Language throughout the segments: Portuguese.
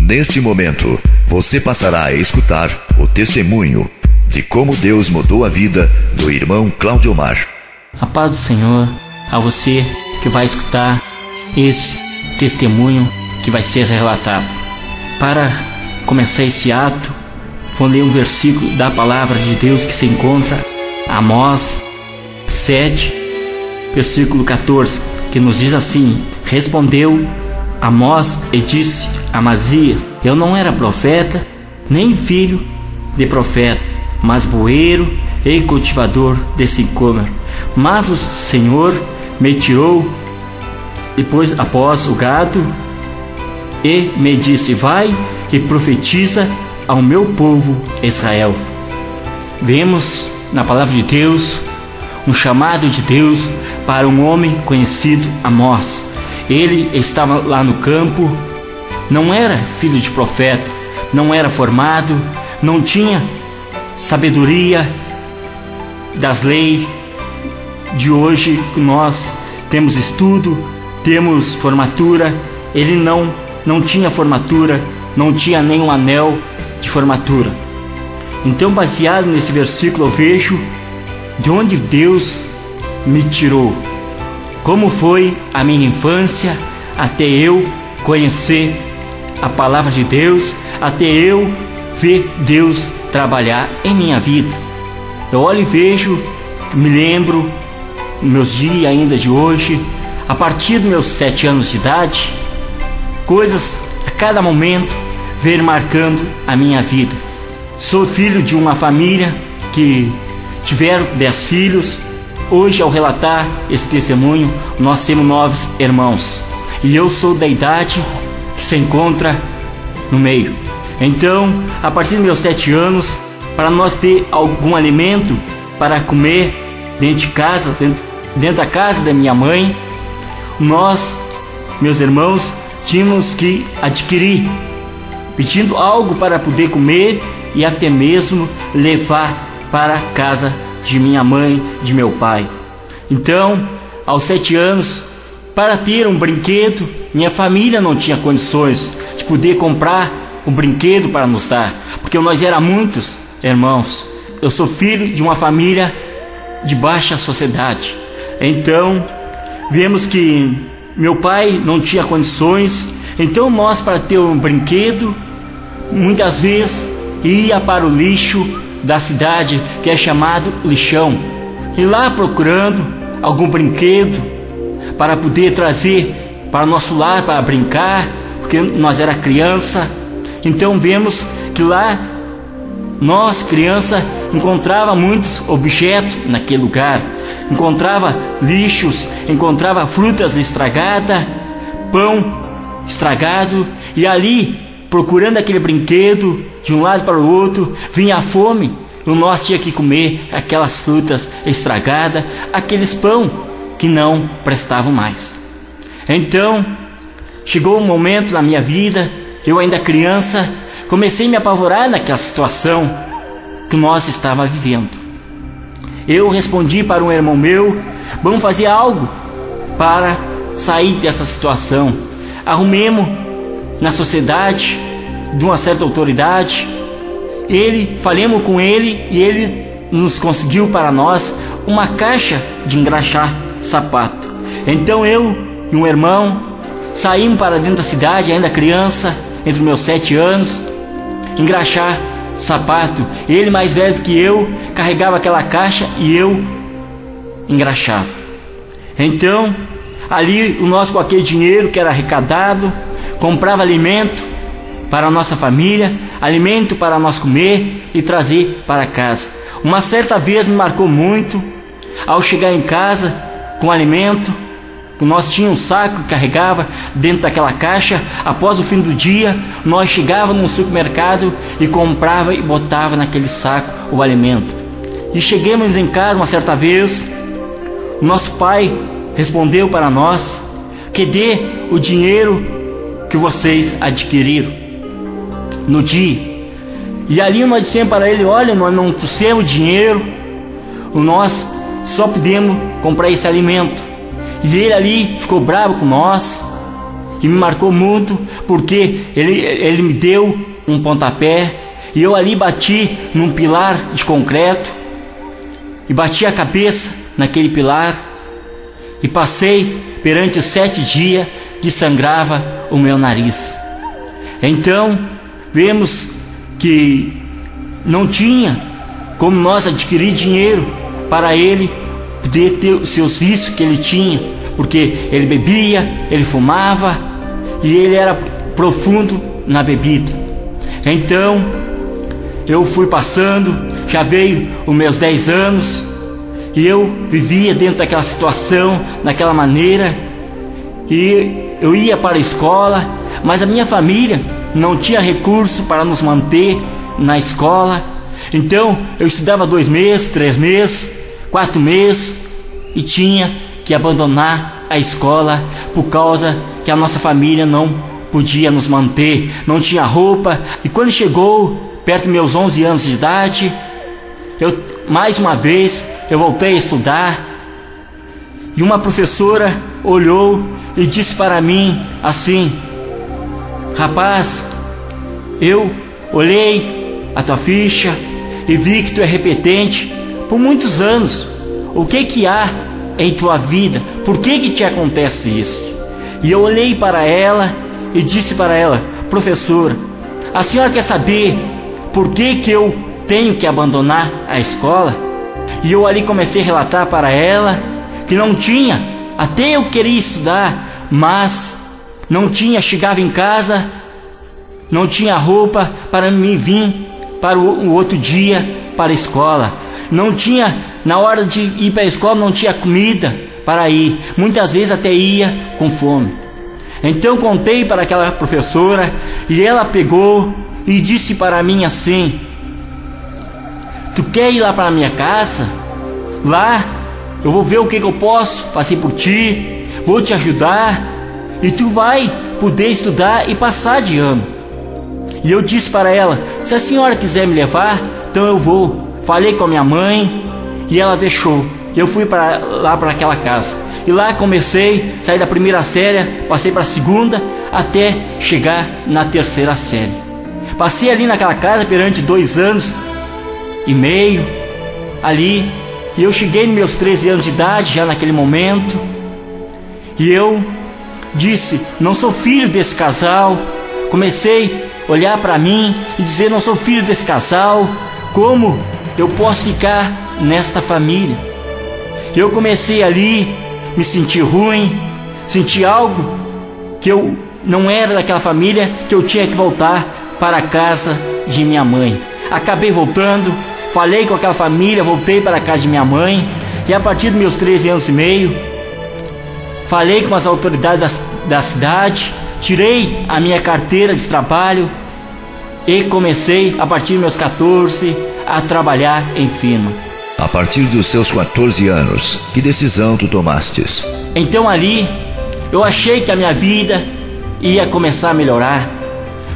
Neste momento, você passará a escutar o testemunho de como Deus mudou a vida do irmão Claudiomar. A paz do Senhor a você que vai escutar esse testemunho que vai ser relatado. Para começar esse ato, vou ler um versículo da palavra de Deus que se encontra em Amós 7, versículo 14, que nos diz assim: respondeu Amós e disse a Amazias: eu não era profeta, nem filho de profeta, mas boeiro e cultivador de sicômoro. Mas o Senhor me tirou depois após o gado e me disse: vai e profetiza ao meu povo Israel. Vemos na palavra de Deus um chamado de Deus para um homem conhecido Amós. Ele estava lá no campo, não era filho de profeta, não era formado, não tinha sabedoria das leis de hoje que nós temos estudo, temos formatura. Ele não tinha formatura, não tinha nenhum anel de formatura. Então, baseado nesse versículo, eu vejo de onde Deus me tirou, como foi a minha infância, até eu conhecer a palavra de Deus, até eu ver Deus trabalhar em minha vida. Eu olho e vejo, me lembro, meus dias ainda de hoje, a partir dos meus 7 anos de idade, coisas a cada momento ver marcando a minha vida. Sou filho de uma família que tiveram 10 filhos. Hoje, ao relatar esse testemunho, nós temos 9 irmãos, e eu sou da idade que se encontra no meio. Então, a partir dos meus 7 anos, para nós ter algum alimento para comer dentro de casa, dentro da casa da minha mãe, nós, meus irmãos, tínhamos que adquirir, pedindo algo para poder comer e até mesmo levar para a casa de minha mãe, de meu pai. Então, aos 7 anos, para ter um brinquedo, minha família não tinha condições de poder comprar um brinquedo para nos dar, porque nós éramos muitos irmãos. Eu sou filho de uma família de baixa sociedade. Então, vemos que meu pai não tinha condições. Então nós, para ter um brinquedo, muitas vezes ia para o lixo da cidade, que é chamado lixão, e lá procurando algum brinquedo para poder trazer para nosso lar, para brincar, porque nós era criança. Então vemos que lá nós, criança, encontrava muitos objetos naquele lugar, encontrava lixos, encontrava frutas estragadas, pão estragado, e ali, procurando aquele brinquedo, de um lado para o outro, vinha a fome, e nós tinha que comer aquelas frutas estragadas, aqueles pão que não prestavam mais. Então, chegou um momento na minha vida, eu ainda criança, comecei a me apavorar naquela situação que nós estávamos vivendo. Eu respondi para um irmão meu: vamos fazer algo para sair dessa situação. Arrumemos na sociedade, de uma certa autoridade, falemos com ele, e ele nos conseguiu para nós uma caixa de engraxar sapato. Então eu e um irmão saímos para dentro da cidade, ainda criança, entre meus 7 anos, engraxar sapato. Ele, mais velho do que eu, carregava aquela caixa e eu engraxava. Então, ali nós, com aquele dinheiro que era arrecadado, comprava alimento para a nossa família, alimento para nós comer e trazer para casa. Uma certa vez me marcou muito, ao chegar em casa com alimento, nós tínhamos um saco que carregava dentro daquela caixa. Após o fim do dia, nós chegávamos no supermercado e comprava e botava naquele saco o alimento. E chegamos em casa uma certa vez, o nosso pai respondeu para nós: que dê o dinheiro que vocês adquiriram no dia. E ali nós dissemos para ele: olha, nós não trouxemos dinheiro, nós só podemos comprar esse alimento. E ele ali ficou bravo com nós que me marcou muito, porque ele me deu um pontapé e eu ali bati num pilar de concreto e bati a cabeça naquele pilar e passei perante os 7 dias que sangrava o meu nariz. Então vemos que não tinha como nós adquirir dinheiro para ele poder ter os seus vícios que ele tinha, porque ele bebia, ele fumava e ele era profundo na bebida. Então eu fui passando, já veio os meus 10 anos e eu vivia dentro daquela situação, daquela maneira, e eu ia para a escola, mas a minha família não tinha recurso para nos manter na escola. Então eu estudava 2 meses, 3 meses, 4 meses e tinha que abandonar a escola por causa que a nossa família não podia nos manter, não tinha roupa. E quando chegou perto dos meus 11 anos de idade, mais uma vez eu voltei a estudar e uma professora olhou e disse para mim assim: rapaz, eu olhei a tua ficha e vi que tu é repetente por muitos anos. O que há em tua vida? Por que te acontece isso? E eu olhei para ela e disse para ela: professora, a senhora quer saber por que eu tenho que abandonar a escola? E eu ali comecei a relatar para ela que não tinha, até eu queria estudar, mas não tinha, chegava em casa, não tinha roupa para me vir para o outro dia para a escola, não tinha, na hora de ir para a escola não tinha comida para ir, muitas vezes até ia com fome. Então contei para aquela professora e ela pegou e disse para mim assim: tu quer ir lá para a minha casa? Lá eu vou ver o que eu posso fazer por ti, vou te ajudar e tu vai poder estudar e passar de ano. E eu disse para ela: se a senhora quiser me levar, então eu vou. Falei com a minha mãe e ela deixou. Eu fui para lá, para aquela casa, e lá comecei, saí da primeira série, passei para a segunda, até chegar na 3ª série. Passei ali naquela casa perante 2 anos e meio ali, e eu cheguei nos meus 13 anos de idade já naquele momento, e eu disse: não sou filho desse casal. Comecei a olhar para mim e dizer: não sou filho desse casal, como eu posso ficar nesta família? Eu comecei ali me sentir ruim, sentir algo que eu não era daquela família, que eu tinha que voltar para a casa de minha mãe. Acabei voltando, falei com aquela família, voltei para a casa de minha mãe, e a partir dos meus 13 anos e meio, falei com as autoridades da cidade, tirei a minha carteira de trabalho e comecei, a partir dos meus 14, a trabalhar em firma. A partir dos seus 14 anos, que decisão tu tomastes? Então ali, eu achei que a minha vida ia começar a melhorar,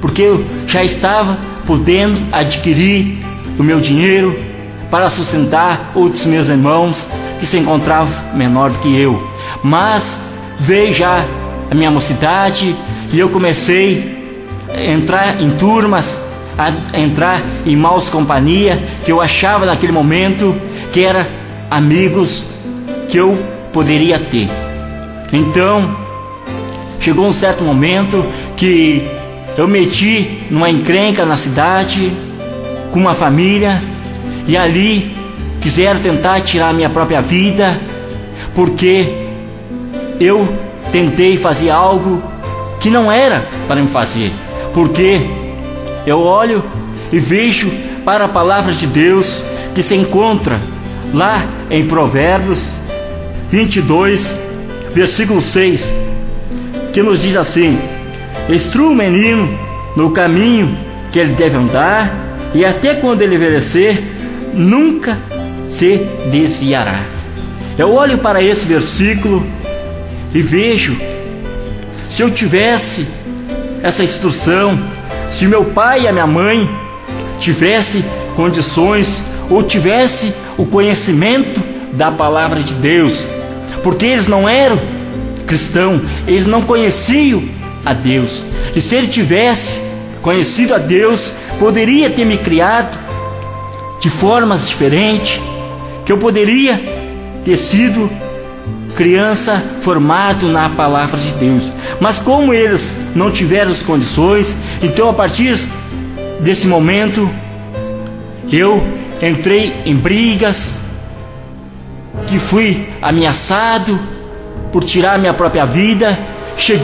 porque eu já estava podendo adquirir o meu dinheiro para sustentar outros meus irmãos que se encontravam menor do que eu. Mas veio já a minha mocidade e eu comecei a entrar em turmas, a entrar em maus companhia, que eu achava naquele momento que eram amigos que eu poderia ter. Então chegou um certo momento que eu meti numa encrenca na cidade com uma família, e ali quiseram tentar tirar a minha própria vida, porque eu tentei fazer algo que não era para me fazer. Porque eu olho e vejo para a palavra de Deus que se encontra lá em Provérbios 22, versículo 6, que nos diz assim: instrua o menino no caminho que ele deve andar, e até quando ele envelhecer, nunca se desviará. Eu olho para esse versículo e vejo, se eu tivesse essa instrução, se meu pai e a minha mãe tivessem condições ou tivesse o conhecimento da palavra de Deus, porque eles não eram cristãos, eles não conheciam a Deus. E se ele tivesse conhecido a Deus, poderia ter me criado de formas diferentes, que eu poderia ter sido criança formado na palavra de Deus. Mas como eles não tiveram as condições, então a partir desse momento eu entrei em brigas, que fui ameaçado por tirar minha própria vida. Chegou